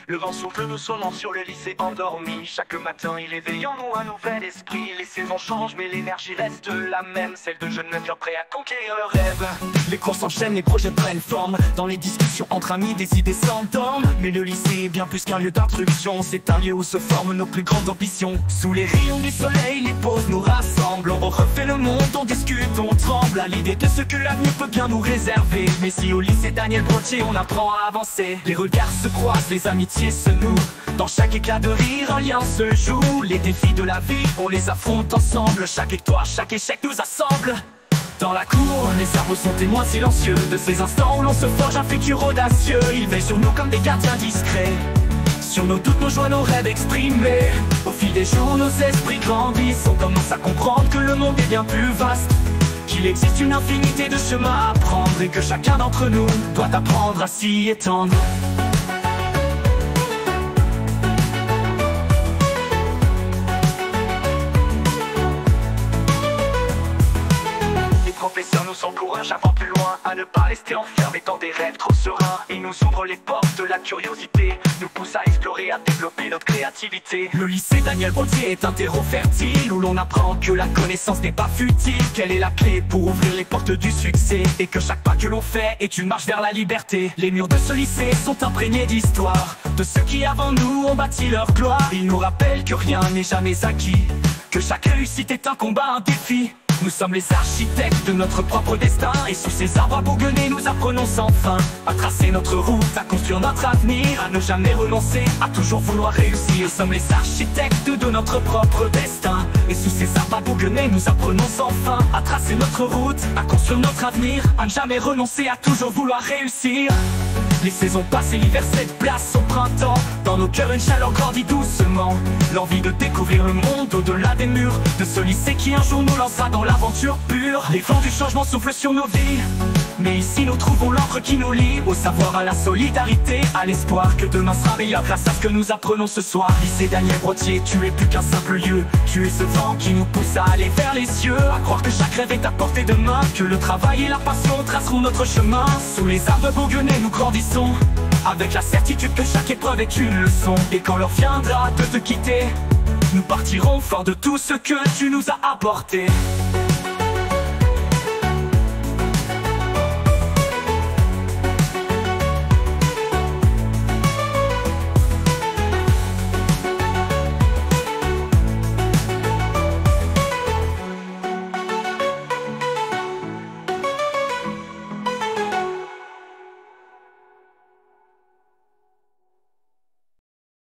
Le vent souffle doucement sur le lycée endormi. Chaque matin il éveille en nous un nouvel esprit. Les saisons changent mais l'énergie reste la même, celle de jeunes meufs prêts à conquérir leurs rêves. Les cours s'enchaînent, les projets prennent forme. Dans les discussions entre amis, des idées s'endorment. Mais le lycée est bien plus qu'un lieu d'instruction. C'est un lieu où se forment nos plus grandes ambitions. Sous les rayons du soleil, les pauses nous rassemblent. On refait le monde, on discute, on tremble à l'idée de ce que l'avenir peut bien nous réserver. Mais si au lycée Daniel Brottier on apprend à avancer, les regards se croisent, les amitiés se nouent. Dans chaque éclat de rire, un lien se joue. Les défis de la vie, on les affronte ensemble. Chaque victoire, chaque échec nous assemble. Dans la cour, les arbres sont témoins silencieux de ces instants où l'on se forge un futur audacieux. Ils veillent sur nous comme des gardiens discrets. Sur nos doutes, nos joies, nos rêves exprimés. Au fil des jours, nos esprits grandissent. On commence à comprendre que le monde est bien plus vaste, qu'il existe une infinité de chemins à prendre, et que chacun d'entre nous doit apprendre à s'y étendre. Les professeurs nous encouragent à voir plus loin, à ne pas rester enfermés dans des rêves trop sereins. Ils nous ouvrent les portes de la curiosité, nous poussent à explorer, à développer notre créativité. Le lycée Daniel Brottier est un terreau fertile où l'on apprend que la connaissance n'est pas futile, qu'elle est la clé pour ouvrir les portes du succès, et que chaque pas que l'on fait est une marche vers la liberté. Les murs de ce lycée sont imprégnés d'histoire, de ceux qui avant nous ont bâti leur gloire. Ils nous rappellent que rien n'est jamais acquis, que chaque réussite est un combat, un défi. Nous sommes les architectes de notre propre destin, et sous ces arbres à bourgeonner nous apprenons sans fin à tracer notre route, à construire notre avenir, à ne jamais renoncer, à toujours vouloir réussir. Nous sommes les architectes de notre propre destin, et sous ces arbres à bourgeonner nous apprenons sans fin à tracer notre route, à construire notre avenir, à ne jamais renoncer, à toujours vouloir réussir. Les saisons passent et l'hiver cède place au printemps. Dans nos cœurs une chaleur grandit doucement, l'envie de découvrir le monde au-delà des murs de ce lycée qui un jour nous lancera dans l'aventure pure. Les vents du changement soufflent sur nos vies, mais ici nous trouvons l'encre qui nous lie au savoir, à la solidarité, à l'espoir que demain sera meilleur grâce à ce que nous apprenons ce soir. Lycée Daniel Brottier, tu es plus qu'un simple lieu, tu es ce vent qui nous pousse à aller vers les cieux, à croire que chaque rêve est à portée de main, que le travail et la passion traceront notre chemin. Sous les arbres bourgeonnés nous grandissons, avec la certitude que chaque épreuve est une leçon, et quand l'heure viendra de te quitter, nous partirons forts de tout ce que tu nous as apporté.